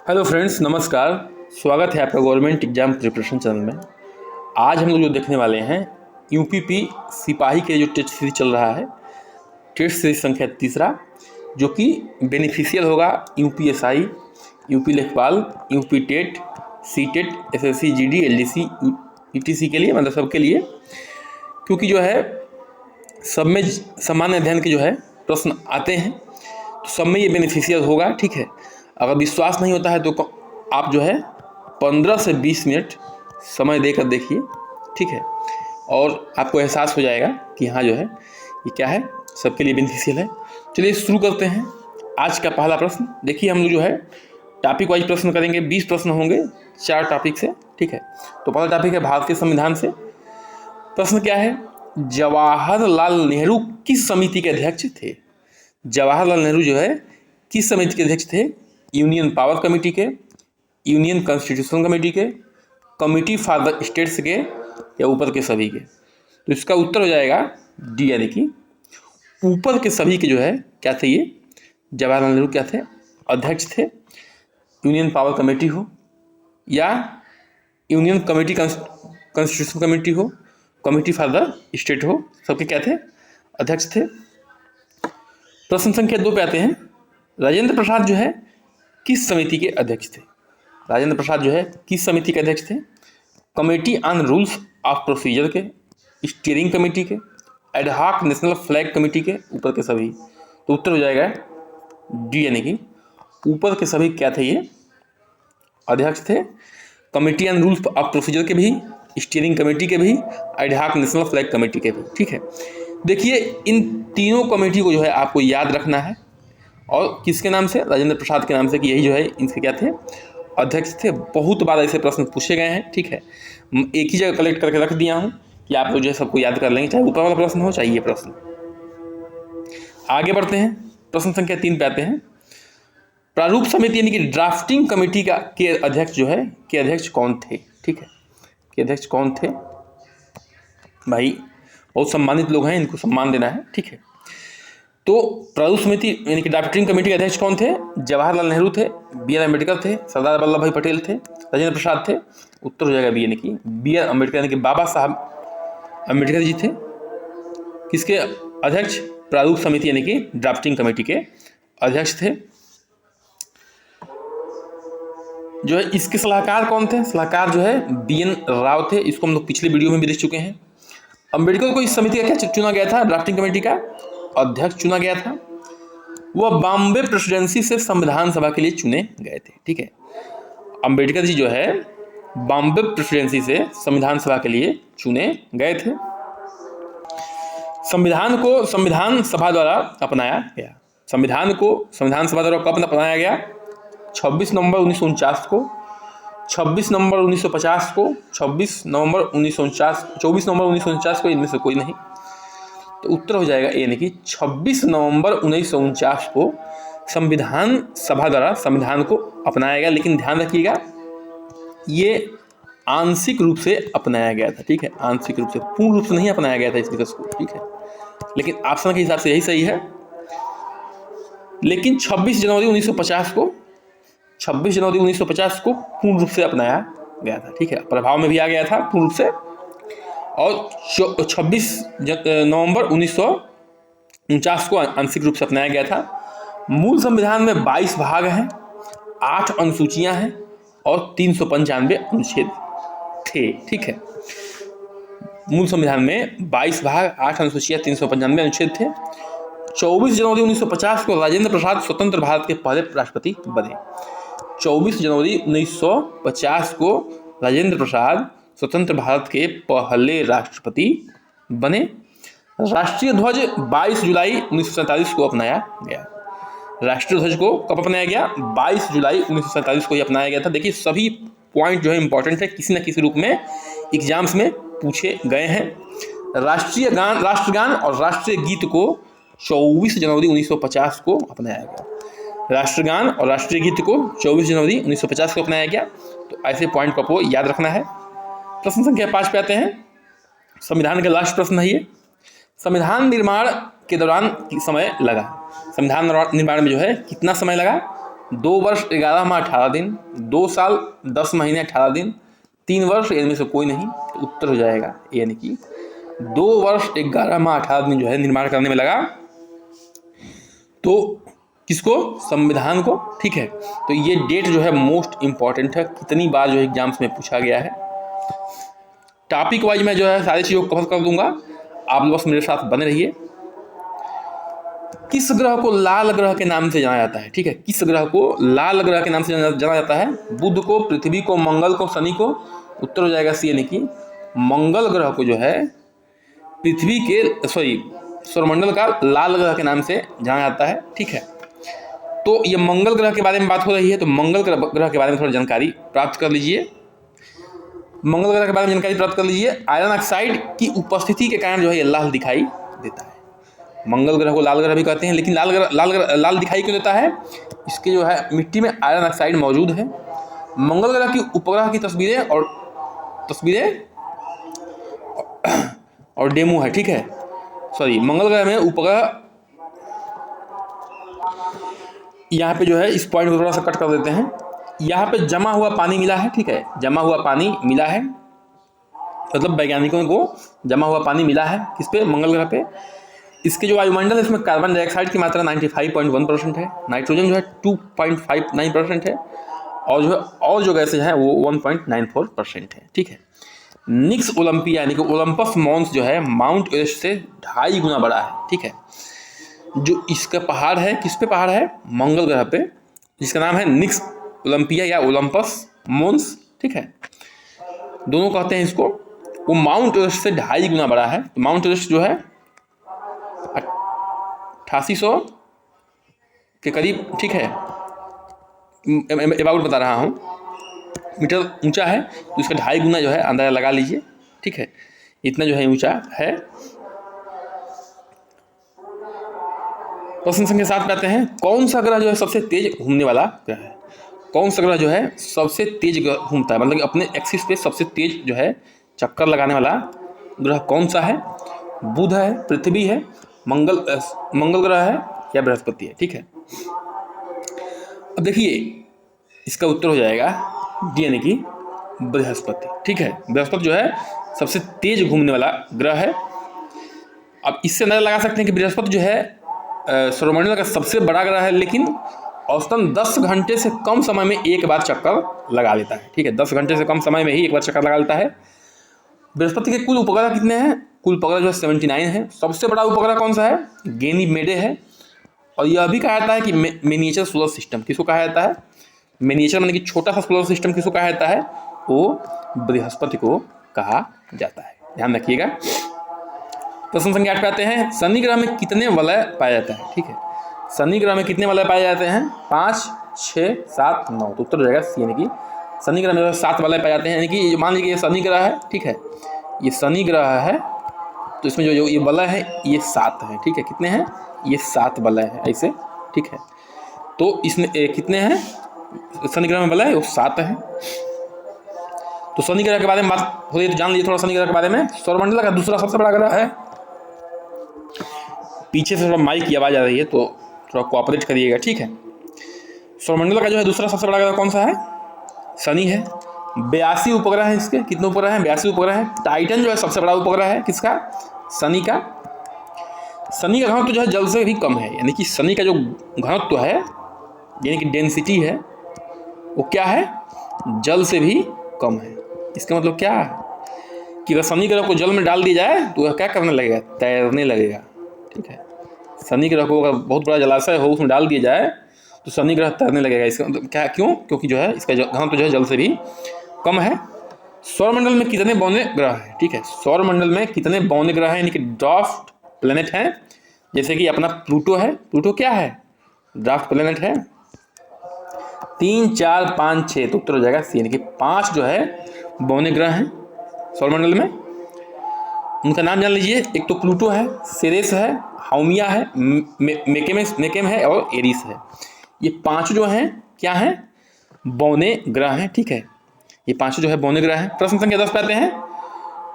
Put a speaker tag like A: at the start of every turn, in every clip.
A: Hello friends, नमस्कार। स्वागत है आपका गवर्नमेंट एग्जाम प्रिपरेशन चैनल में। आज हम लोग जो देखने वाले हैं यूपीपी सिपाही के जो टेस्ट सीरीज चल रहा है, टेस्ट सीरीज संख्या तीसरा, जो कि बेनिफिशियल होगा UPSI, UP Lekhpal, UP TET, C TET, SSC, GD, LDC, ETC के लिए, मतलब सबके लिए, क्योंकि जो है सब में सामान्य अध्ययन के जो है प्रश्न आते हैं, तो सब में ये बेनिफिशियल होगा। ठीक है, अगर विश्वास नहीं होता है तो आप जो है 15 से 20 मिनट समय देकर देखिए। ठीक है, और आपको एहसास हो जाएगा कि हाँ जो है ये क्या है, सबके लिए बेनिफिशियल है। चलिए शुरू करते हैं। आज का पहला प्रश्न देखिए, हम लोग जो है टॉपिक वाइज प्रश्न करेंगे। 20 प्रश्न होंगे 4 टॉपिक से। ठीक है, तो पहला टॉपिक है भारतीय संविधान से। प्रश्न क्या है, जवाहरलाल नेहरू किस समिति के अध्यक्ष थे? जवाहरलाल नेहरू जो है किस समिति के अध्यक्ष थे? यूनियन पावर कमेटी के, यूनियन कॉन्स्टिट्यूशन कमेटी के, कमिटी फॉर द स्टेट्स के, या ऊपर के सभी के? तो इसका उत्तर हो जाएगा डी, यानी कि ऊपर के सभी के जो है क्या थे, ये जवाहरलाल नेहरू क्या थे, अध्यक्ष थे। यूनियन पावर कमेटी हो या यूनियन कमेटी कॉन्स्टिट्यूशन कमेटी हो, कमिटी फॉर द स्टेट हो, सबके क्या थे, अध्यक्ष थे। प्रश्न संख्या 2 पे आते हैं। राजेंद्र प्रसाद जो है किस समिति के अध्यक्ष थे? राजेंद्र प्रसाद जो है किस समिति के अध्यक्ष थे? Committee on rules of procedure के, स्टीयरिंग कमेटी के, एडहॉक नेशनल फ्लैग कमेटी के, ऊपर के सभी? तो उत्तर हो जाएगा डी, यानी कि ऊपर के सभी क्या थे, ये अध्यक्ष थे। Committee on rules of procedure के भी, स्टीयरिंग कमेटी के भी, एडहॉक नेशनल फ्लैग कमेटी के भी। ठीक है, देखिए इन तीनों कमेटी को जो है आपको याद रखना है, और किसके नाम से? राजेंद्र प्रसाद के नाम से, कि यही जो है इनके क्या थे, अध्यक्ष थे। बहुत बार ऐसे प्रश्न पूछे गए हैं। ठीक है, एक ही जगह कलेक्ट करके रख दिया हूँ कि आप लोग जो है सबको याद कर लेंगे, चाहे ऊपर वाला प्रश्न हो चाहे ये प्रश्न। आगे बढ़ते हैं, प्रश्न संख्या 3 पे आते हैं। प्रारूप समिति यानी कि ड्राफ्टिंग कमेटी का के अध्यक्ष जो है, के अध्यक्ष कौन थे? ठीक है, के अध्यक्ष कौन थे? भाई बहुत सम्मानित लोग हैं, इनको सम्मान देना है। ठीक है, तो प्रारूप समिति यानी कि ड्राफ्टिंग कमेटी के अध्यक्ष कौन थे? जवाहरलाल नेहरू थे, बी.आर. अम्बेडकर थे, सरदार वल्लभ भाई पटेल थे, राजेंद्र प्रसाद थे। उत्तर हो जाएगा बी, यानी कि बी.आर. अम्बेडकर, यानी कि बाबा साहब अम्बेडकर जी थे किसके अध्यक्ष? प्रारूप समिति यानी कि ड्राफ्टिंग कमेटी के अध्यक्ष थे। जो है इसके सलाहकार कौन थे? सलाहकार जो है बी.एन. राव थे। इसको हम लोग पिछले वीडियो में भी देख चुके हैं। अम्बेडकर को इस समिति का क्या चुना गया था? ड्राफ्टिंग कमेटी का अध्यक्ष चुना गया था। वह बॉम्बे प्रेसिडेंसी से संविधान सभा के लिए चुने गए थे। ठीक है, अम्बेडकर जी जो है बॉम्बे प्रेसिडेंसी से संविधान सभा के लिए चुने गए थे। संविधान को संविधान सभा द्वारा अपनाया गया। संविधान को संविधान सभा द्वारा कब अपनाया गया? 26 नवंबर 1949 को, 26 नवंबर 1950 को, 24 नवंबर 1949 को, इनमें से कोई नहीं। तो उत्तर हो जाएगा ए, यानी कि 26 नवंबर 1949 को संविधान सभा द्वारा संविधान को अपनाया गया। लेकिन ध्यान रखिएगा, ये आंशिक रूप से अपनाया गया था। ठीक है, आंशिक रूप से, पूर्ण रूप से नहीं अपनाया गया था इस दिवस को। ठीक है, लेकिन ऑप्शन के हिसाब से यही सही है। लेकिन 26 जनवरी 1950 को, 26 जनवरी 1950 को पूर्ण रूप से अपनाया गया था। ठीक है, प्रभाव में भी आ गया था पूर्ण रूप से। और 26 नवंबर 1949 को आंशिक रूप से अपनाया गया था। मूल संविधान में 22 भाग हैं, 8 अनुसूचियां हैं और 395 अनुच्छेद थे। ठीक है, मूल संविधान में 22 भाग, 8 अनुसूचियां, 395 अनुच्छेद थे। 24 जनवरी 1950 को राजेंद्र प्रसाद स्वतंत्र भारत के पहले राष्ट्रपति बने। 24 जनवरी 1950 को राजेंद्र प्रसाद स्वतंत्र भारत के पहले राष्ट्रपति बने। राष्ट्रीय ध्वज 22 जुलाई 1947 को अपनाया गया। राष्ट्रीय ध्वज को कब अपनाया गया? 22 जुलाई 1947 को ही अपनाया गया था। देखिए सभी पॉइंट जो है इंपॉर्टेंट है, किसी न किसी रूप में एग्जाम्स में पूछे गए हैं। राष्ट्रगान और राष्ट्रीय गीत को 24 जनवरी 1950 को अपनाया गया। राष्ट्रगान और राष्ट्रीय गीत को 24 जनवरी 1950 को अपनाया गया। तो ऐसे पॉइंट को आपको याद रखना है। प्रश्न संख्या 5 पे आते हैं। संविधान का लास्ट प्रश्न है ये। संविधान निर्माण के दौरान समय लगा? संविधान निर्माण में जो है कितना समय लगा? 2 वर्ष 11 माह 18 दिन, 2 साल 10 महीने 18 दिन, 3 वर्ष इनमें से कोई नहीं, तो उत्तर हो जाएगा यानी कि 2 वर्ष 11 माह 18 दिन जो है निर्माण करने में लगा। तो किसको? संविधान को। ठीक है, तो ये डेट जो है मोस्ट इंपॉर्टेंट है, कितनी बार जो है एग्जाम्स में पूछा गया है। टॉपिक वाइज मैं जो है सारी चीज़ों को कवर कर दूंगा, आप लोग बस मेरे साथ बने रहिए। किस ग्रह को लाल ग्रह के नाम से जाना जाता है? ठीक है, किस ग्रह को लाल ग्रह के नाम से जाना जाता है? बुध को, पृथ्वी को, मंगल को, शनि को? उत्तर हो जाएगा सी, यानी कि मंगल ग्रह को जो है पृथ्वी के सौरमंडल का लाल ग्रह के नाम से जाना जाता है। ठीक है, तो ये मंगल ग्रह के बारे में बात हो रही है, तो मंगल ग्रह के बारे में थोड़ा जानकारी प्राप्त कर लीजिए। मंगल ग्रह के बारे में जानकारी प्राप्त कर लीजिए। आयरन ऑक्साइड की उपस्थिति के कारण जो है ये लाल दिखाई देता है। मंगल ग्रह को लाल ग्रह भी कहते हैं, लेकिन लाल दिखाई क्यों देता है? इसके जो है मिट्टी में आयरन ऑक्साइड मौजूद है। मंगल ग्रह की उपग्रह की तस्वीरें और डेमो है। ठीक है, मंगल ग्रह में उपग्रह, यहाँ पे जो है इस पॉइंट को थोड़ा सा कट कर देते हैं। यहाँ पे जमा हुआ पानी मिला है। ठीक है, जमा हुआ पानी मिला है, मतलब वैज्ञानिकों को जमा हुआ पानी मिला है किस पे? मंगल ग्रह पे। इसके जो वायुमंडल है इसमें कार्बन डाइऑक्साइड की मात्रा 95.1% है, नाइट्रोजन जो है 2.59% है, और जो गैसेज हैं वो 1.94% है। ठीक है, निक्स ओलंपिया यानी कि ओलंपस मॉन्स जो है माउंट एवरेस्ट से 2.5 गुना बड़ा है। ठीक है, जो इसका पहाड़ है, किस पे पहाड़ है? मंगल ग्रह पे, जिसका नाम है निक्स ओलंपिया या ओलंपस मॉन्स। ठीक है, दोनों कहते हैं इसको। वो माउंट एवरेस्ट से 2.5 गुना बड़ा है। तो माउंट एवरेस्ट जो है 8800 के करीब, ठीक है, अबाउट बता रहा हूँ, मीटर ऊंचा है, तो इसका 2.5 गुना जो है अंदाजा लगा लीजिए। ठीक है, इतना जो है ऊंचा है। प्रश्न संख्या 7 पे आते हैं। कौन सा ग्रह जो है सबसे तेज घूमने वाला ग्रह है? कौन सा ग्रह जो है सबसे तेज घूमता है, मतलब कि अपने एक्सिस पे सबसे तेज जो है चक्कर लगाने वाला ग्रह कौन सा है? बुध है, पृथ्वी है, मंगल ग्रह है या बृहस्पति है? ठीक है, अब देखिए इसका उत्तर हो जाएगा डी, यानी कि बृहस्पति। ठीक है, बृहस्पति जो है सबसे तेज घूमने वाला ग्रह है। अब इससे अंदाजा लगा सकते हैं कि बृहस्पति जो है सौरमंडल का सबसे बड़ा ग्रह है, लेकिन औसतन 10 घंटे से कम समय में एक बार चक्कर लगा लेता है। ठीक है, 10 घंटे से कम समय में ही एक बार चक्कर लगा लेता है। बृहस्पति के कुल उपग्रह कितने हैं? कुल उपग्रह जो है 79 है। सबसे बड़ा उपग्रह कौन सा है? गैनीमेडे है। और यह भी कहा जाता है कि मिनिएचर सोलर सिस्टम। किसको कहा जाता है? मिनिएचर मतलब कि छोटा सा सोलर सिस्टम किसको कहा जाता है? वो बृहस्पति को कहा जाता है, ध्यान रखिएगा। प्रश्न संख्या 8 पे आते हैं। शनि ग्रह में कितने वलय पाया जाता है? ठीक है, शनि ग्रह में कितने वलय पाए जाते हैं? 5, 6, 7, 9। तो उत्तर हो जाएगा सी, यानी कि शनि ग्रह में 7 वलय पाए जाते हैं। यानी कि मान लीजिए ये शनि ग्रह है। ठीक है, ये शनि ग्रह है, तो इसमें जो ये वलय है ये 7 है। ठीक है, कितने हैं? ये 7 वलय है ऐसे। ठीक है, तो इसमें कितने हैं शनि ग्रह में वलय? वो 7 है। तो शनि ग्रह के बारे में बात हो रही है, तो जान लीजिए थोड़ा शनि ग्रह के बारे में। सौरमंडल का दूसरा सबसे बड़ा ग्रह है। पीछे से थोड़ा माइक की आवाज़ आ रही है, तो थोड़ा कोऑपरेट करिएगा। ठीक है, सौरमंडल का जो है दूसरा सबसे बड़ा ग्रह कौन सा है? शनि है। 82 उपग्रह हैं इसके। कितने उपग्रह हैं? 82 उपग्रह हैं। टाइटन जो है सबसे बड़ा उपग्रह है किसका? शनि का। शनि का घनत्व जो है जल से भी कम है, यानी कि शनि का जो घनत्व है, यानी कि डेंसिटी है, वो क्या है? जल से भी कम है। इसका मतलब क्या है कि अगर शनि ग्रह को जल में डाल दिया जाए तो वह क्या करने लगेगा? तैरने लगेगा। ठीक है, शनि ग्रह को अगर बहुत बड़ा जलाशय हो उसमें डाल दिया जाए तो शनि ग्रह तैरने लगेगा। इसका मतलब क्या? क्यों? क्योंकि जो है इसका घनत्व जो है जल से भी कम है। सौरमंडल में कितने बौने ग्रह हैं? ठीक है, सौरमंडल में कितने बौने ग्रह हैं, यानी कि ड्वार्फ प्लेनेट हैं? जैसे कि अपना प्लूटो है। प्लूटो क्या है? ड्वार्फ प्लेनेट है। 3, 4, 5, 6। तो उत्तर हो जाएगा सी, यानी कि 5 जो है बौने ग्रह हैं सौरमंडल में। उनका नाम जान लीजिए। एक तो प्लूटो है, सेरेस है, हाउमिया है, मेकेम है और एरिस है। ये 5 जो हैं क्या हैं? बौने ग्रह हैं। ठीक है, ये 5 जो है बौने ग्रह हैं। प्रश्न संख्या 10 पे आते हैं।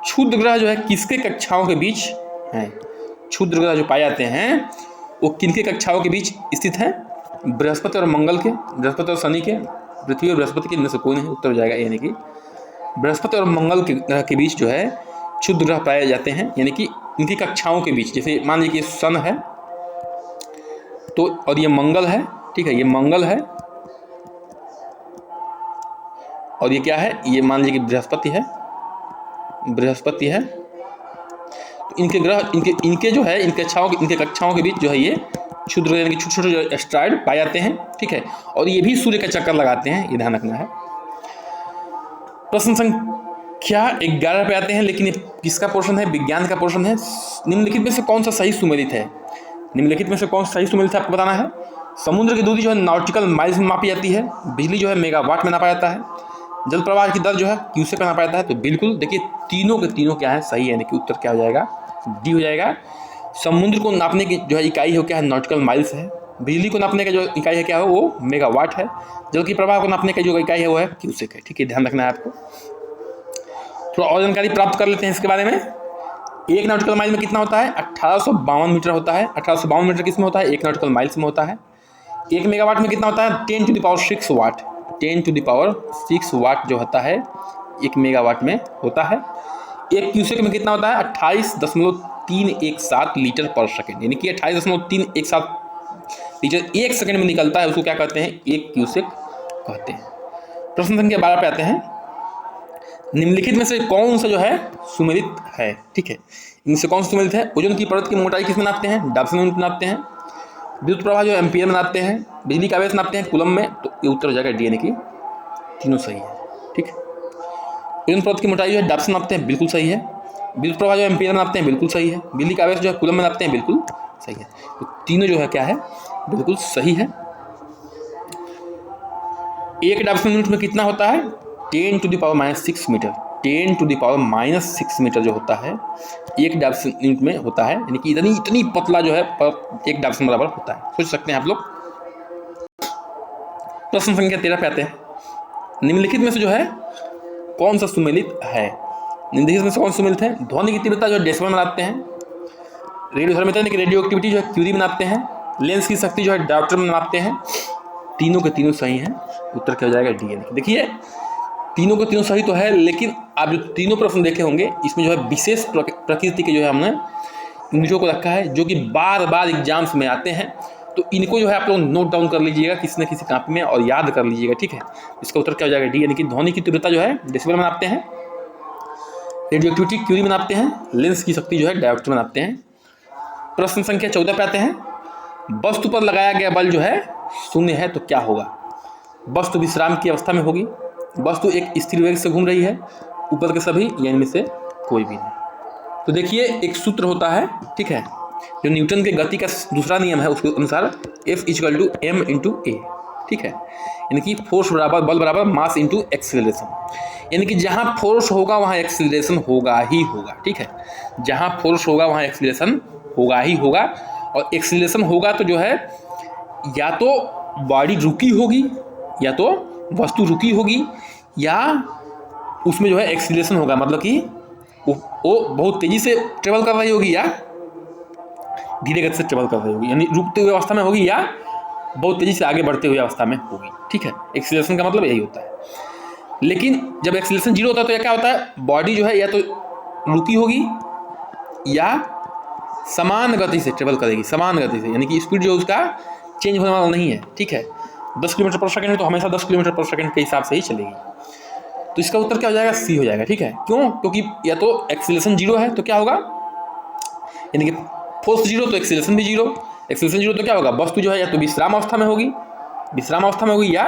A: क्षुद्र ग्रह जो है किसके कक्षाओं के बीच हैं? क्षुद्र ग्रह जो पाए जाते हैं वो किनके कक्षाओं के बीच स्थित हैं? बृहस्पति और मंगल के, बृहस्पति और शनि के, पृथ्वी और बृहस्पति के, इनमें से कोई नहीं, उत्तर हो जाएगा यानी कि बृहस्पति और मंगल के ग्रह के बीच जो है क्षुद्र ग्रह पाए जाते हैं, यानी कि इनकी कक्षाओं के बीच। जैसे मान लीजिए कि सन है तो, और ये मंगल है, ठीक है, ये मंगल है, और ये क्या है, ये मान लीजिए कि बृहस्पति है, बृहस्पति है। तो इनके ग्रह, इनके जो है इनके कक्षाओं के बीच जो है ये क्षुद्र यानी कि छोटे छोटे जो एस्ट्रॉइड पाए जाते हैं, ठीक है, और ये भी सूर्य का चक्कर लगाते हैं, ये ध्यान रखना है। प्रश्न संख्या 11 पे आते हैं, लेकिन ये किसका पोर्शन है, विज्ञान का पोर्शन है। निम्नलिखित में से कौन सा सही सुमेलित है, निम्नलिखित में से कौन सा सही सुमेलित है आपको बताना है। समुद्र की दूरी जो है नॉटिकल माइल्स में मापी जाती है, बिजली जो है मेगावाट में नापा जाता है, जल प्रवाह की दर जो है क्यूसेक में नापा जाता है। तो बिल्कुल देखिए तीनों के तीनों क्या है सही है, यानी कि उत्तर क्या हो जाएगा, डी हो जाएगा। समुद्र को नापने की जो है इकाई हो क्या है, नॉटिकल माइल्स है। बिजली को नापने का जो इकाई है क्या है, वो मेगावाट है। जल की प्रवाह को नापने का जो इकाई है वो है क्यूसेक है, ठीक है, ध्यान रखना है आपको। थोड़ा और जानकारी प्राप्त कर लेते हैं इसके बारे में। एक नॉटिकल माइल में कितना होता है, 1852 मीटर होता है। 1852 मीटर किस में होता है, एक नॉटिकल माइल्स में होता है। एक मेगावाट में कितना होता है, 10 to the power 6 watt, 10 to the power 6 watt जो होता है एक मेगावाट में होता है। एक क्यूसेक में कितना होता है, 28.317 लीटर पर सेकेंड, यानी कि 28.317 लीटर एक सेकंड में निकलता है, उसको क्या कहते हैं, एक क्यूसेक कहते हैं। प्रश्न संख्या 12 पे आते हैं। निम्नलिखित में से कौन सा जो है सुमेलित है, ठीक है, इनसे कौन सा सुमेलित है। ओजोन की परत की मोटाई किस में नापते हैं, डाल्टन यूनिट में नापते हैं। विद्युत प्रवाह जो एम्पियर में नापते हैं। बिजली का आवेश नापते हैं कूलम में। तो ये उत्तर हो जाएगा डी, यानी कि तीनों सही है, ठीक है। ओजोन परत की मोटाई जो है डाल्टन नापते हैं, बिल्कुल सही है। विद्युत प्रवाह जो एम्पियर में नापते हैं, बिल्कुल सही है। बिजली का आवेश जो है कूलम में नापते हैं, बिल्कुल सही है। तो तीनों जो है क्या है, बिल्कुल सही है। एक डाल्टन यूनिट में कितना होता है, 10 to the power -6 metre, 10 to the power -6 metre जो होता है एक डाल्टन यूनिट में होता है, यानी कि इतनी पतला जो है एक डाल्टन बराबर होता है, सोच सकते हैं आप लोग। प्रश्न संख्या 13 पे आते हैं। निम्नलिखित में से जो है कौन सा सुमेलित है, निम्नलिखित में से कौन सा सुमेलित है। ध्वनि की तीव्रता जो है डेसिबल में नापते हैं। रेडियोधर्मिता यानी कि रेडियो एक्टिविटी जो है क्यूरी में नापते हैं। लेंस की शक्ति जो है डायोप्टर में नापते हैं। तीनों के तीनों सही हैं, उत्तर क्या हो जाएगा, डी। देखिए तीनों के तीनों सही तो है, लेकिन आप जो तीनों प्रश्न देखे होंगे इसमें जो है विशेष प्रकृति के जो है हमने यूनिटों को रखा है, जो कि बार बार एग्जाम्स में आते हैं। तो इनको जो है आप लोग नोट डाउन कर लीजिएगा किसी न किसी कॉपी में और याद कर लीजिएगा, ठीक है। इसका उत्तर क्या हो जाएगा, डी, यानी कि ध्वनि की तीव्रता जो है डेसिबल में नापते हैं। रेडियो एक्टिविटी क्यूरी में नापते हैं। लेंस की शक्ति जो है डायोप्टर में नापते हैं। प्रश्न संख्या 14 पे आते हैं। वस्तु पर लगाया गया बल जो है शून्य है तो क्या होगा। वस्तु विश्राम की अवस्था में होगी। वस्तु एक स्थिर वेग से घूम रही है। ऊपर के सभी या इनमें से कोई भी नहीं। तो देखिए एक सूत्र होता है, ठीक है, जो न्यूटन के गति का दूसरा नियम है, उसके अनुसार F = m/a, ठीक है, यानी कि फोर्स बराबर बल बराबर मास इंटू एक्सीलरेशन। यानी कि जहाँ फोर्स होगा वहाँ एक्सीलरेशन होगा ही होगा, ठीक है। जहाँ फोर्स होगा वहाँ एक्सीलरेशन होगा ही होगा। और एक्सीलरेशन होगा तो जो है या तो बॉडी रुकी होगी, या तो वस्तु रुकी होगी, या उसमें जो है एक्सीलरेशन होगा, मतलब कि वो बहुत तेजी से ट्रेवल कर रही होगी या धीरे गति से ट्रेवल कर रही होगी, यानी रुकते हुए अवस्था में होगी या बहुत तेजी से आगे बढ़ते हुए अवस्था में होगी, ठीक है। एक्सीलरेशन का मतलब यही होता है। लेकिन जब एक्सीलरेशन 0 होता है तो क्या होता है, बॉडी जो है या तो रुकी होगी या समान गति से ट्रेवल करेगी, समान गति से, यानी कि स्पीड जो उसका चेंज होने वाला नहीं है, ठीक है। 10 किलोमीटर पर सेकंड है तो हमेशा 10 किलोमीटर पर सेकंड के हिसाब से ही चलेगी। तो इसका उत्तर क्या हो जाएगा, सी हो जाएगा, ठीक है। क्यों, क्योंकि या तो एक्सीलरेशन 0 है तो क्या होगा, यानी कि फोर्स 0 तो एक्सीलरेशन भी 0। एक्सीलरेशन 0 तो क्या होगा, वस्तु जो है या तो विश्राम अवस्था में होगी, या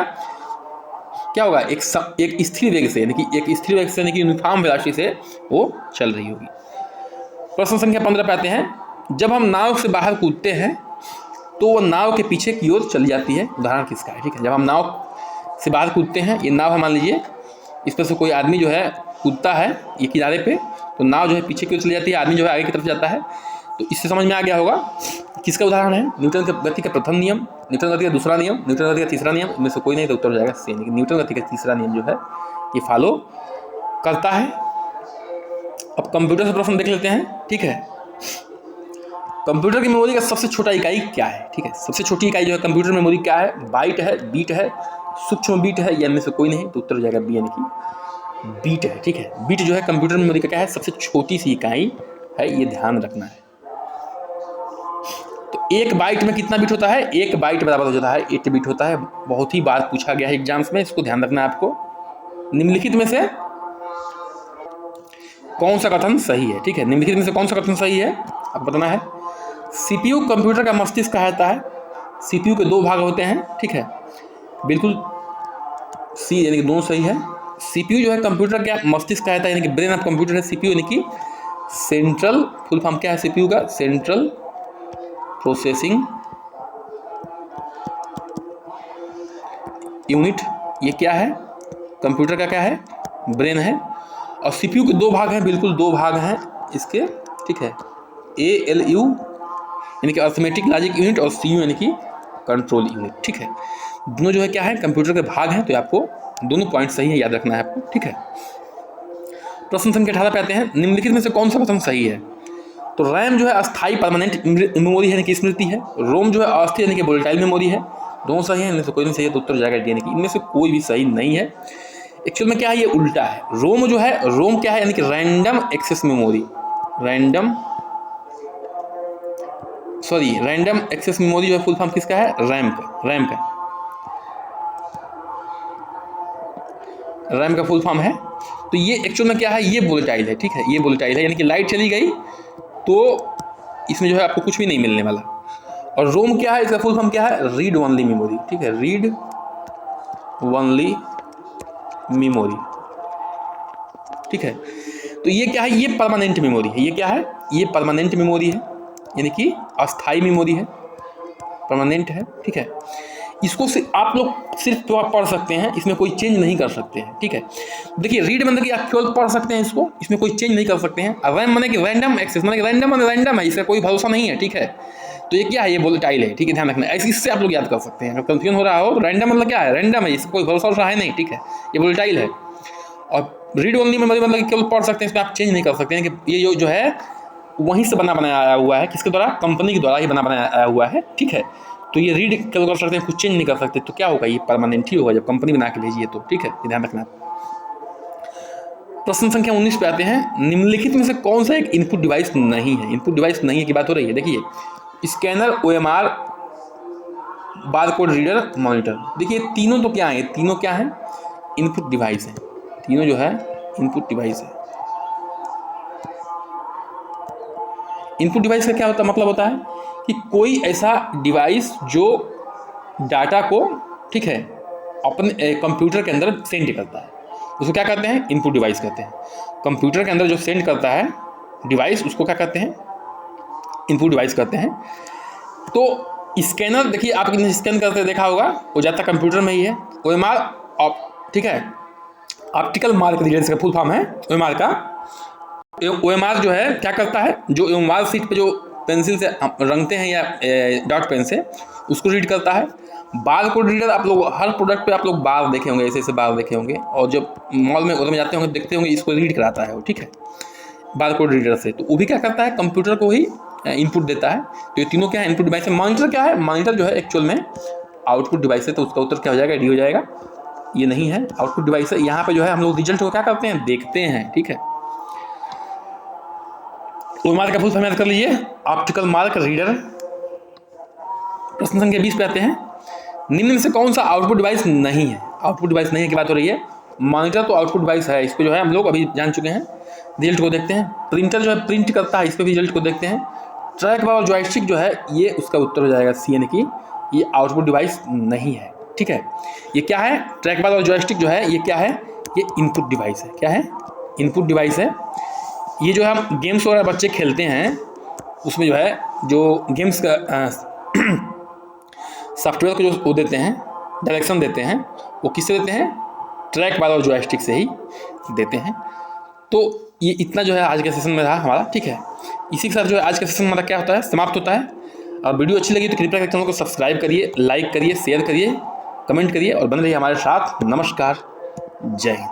A: क्या होगा, एक स्थिर वेग से, यानी कि एक स्थिर वेग से, यानी कि यूनिफॉर्म वेलोसिटी से वो चल रही होगी। प्रश्न संख्या 15 पे आते हैं। जब हम नाव से बाहर कूदते हैं तो वह नाव के पीछे की ओर चली जाती है। उदाहरण किसका है, ठीक है। जब हम नाव से बाहर कूदते हैं, ये नाव है मान लीजिए, इस पर से कोई आदमी जो है कूदता है ये किनारे पे, तो नाव जो है पीछे की ओर चली जाती है, आदमी जो है आगे की तरफ जाता है। तो इससे समझ में आ गया होगा किसका उदाहरण है, न्यूटन के गति का प्रथम नियम, न्यूटन गति का दूसरा नियम, न्यूटन गति का तीसरा नियम। इनमें से कोई नहीं तो उत्तर हो जाएगा सी, यानी कि न्यूटन गति का तीसरा नियम जो है ये फॉलो करता है। अब कंप्यूटर से प्रश्न देख लेते हैं, ठीक है। कंप्यूटर की मेमोरी का सबसे छोटा इकाई क्या है? ठीक है, सबसे छोटी इकाई जो है कंप्यूटर मेमोरी क्या है? बाइट है, बीट है, सूक्ष्म बीट है, या इनमें से कोई नहीं, तो उत्तर हो जाएगा बी यानी कि बीट है। ठीक है, बीट जो है कंप्यूटर मेमोरी का क्या है? सबसे छोटी सी इकाई है, ये ध्यान रखना है। तो एक बाइट में कितना बीट होता है? एक बाइट बराबर हो जाता है 8 बीट होता है। बहुत ही बार पूछा गया है एग्जाम्स में, इसको ध्यान रखना है आपको। निम्नलिखित में से कौन सा कथन सही है? ठीक है, निम्नलिखित में से कौन सा कथन सही है आपको बताना है। सीपीयू कंप्यूटर का मस्तिष्क कहता है। सीपीयू के 2 भाग होते हैं। ठीक है, बिल्कुल सी यानी कि दोनों सही है। सीपीयू जो है कंप्यूटर का मस्तिष्क कहता है, यानी कि ब्रेन ऑफ कंप्यूटर है सीपीयू, यानी कि सेंट्रल, फुल फॉर्म क्या है सीपीयू का? Central processing unit. ये क्या है? कंप्यूटर का क्या है? ब्रेन है। और सीपीयू के 2 भाग हैं, बिल्कुल 2 भाग हैं इसके। ठीक है, ALU यानी कि अर्थमेटिक लॉजिक यूनिट, और CU यानी कि कंट्रोल यूनिट। ठीक है, दोनों जो है क्या है? कंप्यूटर के भाग हैं। तो आपको दोनों पॉइंट सही है, याद रखना है आपको। ठीक है, प्रश्न संख्या 18 पे आते हैं। निम्नलिखित में से कौन सा कथन सही है? तो रैम जो है अस्थाई परमानेंट मेमोरी है, यानी कि स्मृति है। रोम जो है अस्थिर यानी कि वोलेटाइल मेमोरी है। दोनों सही है, इनमें से कोई नहीं सही है, तो उत्तर हो जाएगा डी, यानी कि इनमें से कोई भी सही नहीं है। एक्चुअल में क्या है? ये उल्टा है। रोम जो है, रोम क्या है? यानी कि random access memory. Random access memory जो है फुल फॉर्म किसका है? रैम का फुल फॉर्म है। तो ये एक्चुअल में क्या है? ये वोलेटाइल है। ठीक है, ये वोलेटाइल है, यानी कि लाइट चली गई तो इसमें जो है आपको कुछ भी नहीं मिलने वाला। और रोम क्या है? इसका फुल फॉर्म क्या है? Read only memory. ठीक है, रीड ओनली मेमोरी। ठीक है, तो ये क्या है? ये परमानेंट मेमोरी है। ये क्या है? ये परमानेंट मेमोरी है, यानी कि अस्थाई मेमोरी है, परमानेंट है। ठीक है, इसको आप लोग सिर्फ पढ़ सकते हैं, इसमें कोई चेंज नहीं कर सकते हैं। ठीक है, देखिए रीड मतलब कि आप केवल पढ़ सकते हैं इसको, इसमें कोई चेंज नहीं कर सकते हैं। रैम माने कि रैंडम एक्सेस, माने कि रैंडम है, इसका कोई भरोसा नहीं है। ठीक है, तो ये क्या है? ये वोलेटाइल है। ठीक है, ध्यान रखना, ऐसे इससे आप लोग याद कर सकते हैं। अगर कंफ्यूजन हो रहा हो तो रैंडम मतलब क्या है? रैंडम है, इसका कोई भरोसा है नहीं। ठीक है, ये वोलेटाइल है। और रीड ओनली मेमोरी मतलब कि केवल पढ़ सकते हैं, इसमें आप चेंज नहीं कर सकते हैं। कि ये जो है वहीं से बनाया आया हुआ है, किसके द्वारा? कंपनी के द्वारा ही बनाया आया हुआ है। ठीक है, तो ये रीड केवल कर सकते हैं, कुछ चेंज नहीं कर सकते। तो क्या होगा? ये परमानेंट ही होगा जब कंपनी बना के भेजिए तो। ठीक है, ध्यान रखना। प्रश्न संख्या 19 पे आते हैं। निम्नलिखित में से कौन सा एक इनपुट डिवाइस नहीं है? इनपुट डिवाइस नहीं है की बात हो रही है। देखिए, scanner, OMR, barcode reader, monitor. देखिए तीनों तो क्या है? तीनों क्या है? इनपुट डिवाइस है। तीनों जो है इनपुट डिवाइस है। इनपुट डिवाइस का क्या होता मतलब होता है कि कोई ऐसा डिवाइस जो डाटा को, ठीक है, अपने कंप्यूटर के अंदर सेंड करता है, उसको क्या कहते हैं? इनपुट डिवाइस कहते हैं। कंप्यूटर के अंदर जो सेंड करता है डिवाइस, उसको क्या कहते हैं? इनपुट डिवाइस कहते हैं। तो स्कैनर, देखिए आपने स्कैन करते देखा होगा, वो जाता कंप्यूटर में ही है। OMR, ठीक है, ऑप्टिकल मार्क रीडर, इसका फुल फॉर्म है OMR का। OMR जो है क्या करता है? जो OMR सीट पे जो पेंसिल से रंगते हैं या डॉट पेन से, उसको रीड करता है। बार कोड रीडर आप लोग हर प्रोडक्ट पे आप लोग बार देखे होंगे, ऐसे बार देखे होंगे, और जब मॉल में उधर में जाते होंगे देखते होंगे, इसको रीड कराता है वो। ठीक है, बार कोड रीडर से। तो वो भी क्या करता है? कंप्यूटर को ही इनपुट देता है। तो ये तीनों क्या है? इनपुट डिवाइस है। मॉनिटर क्या है? मॉनिटर जो है एक्चुअल में आउटपुट डिवाइस है। तो उसका उत्तर क्या हो जाएगा? डी हो जाएगा। ये नहीं है, आउटपुट डिवाइस है। यहाँ पे जो है हम लोग रिजल्ट को क्या करते हैं? देखते हैं। ठीक है, OMR का फुल फॉर्म याद कर लीजिए, ऑप्टिकल मार्क रीडर। प्रश्न संख्या 20 पे आते हैं। निम्न में से कौन सा आउटपुट डिवाइस नहीं है? आउटपुट डिवाइस नहीं है की बात हो रही है। मॉनिटर तो आउटपुट डिवाइस है, इस पर जो है हम लोग अभी जान चुके हैं। रिजल्ट को देखते हैं। प्रिंटर जो है प्रिंट करता है, इस पर भी रिजल्ट को देखते हैं। ट्रैक बार और जॉयस्टिक जो है, ये उसका उत्तर हो जाएगा सी, यानी कि ये आउटपुट डिवाइस नहीं है। ठीक है, ये क्या है? ट्रैक बार और जॉयस्टिक जो है, ये क्या है? ये इनपुट डिवाइस है। क्या है? इनपुट डिवाइस है। ये जो हम गेम्स वगैरह बच्चे खेलते हैं, उसमें जो है जो गेम्स का सॉफ्टवेयर को जो वो देते हैं, डायरेक्शन देते हैं, वो किससे देते हैं? ट्रैक बार और जॉयस्टिक से ही देते हैं। तो ये इतना जो है आज के सेशन में रहा हमारा। ठीक है, इसी के साथ जो है आज का सेशन हमारा क्या होता है? समाप्त होता है। और वीडियो अच्छी लगी तो कृपया करके चैनल को सब्सक्राइब करिए, लाइक करिए, शेयर करिए, कमेंट करिए और बने रहिए हमारे साथ। नमस्कार, जय हिंद।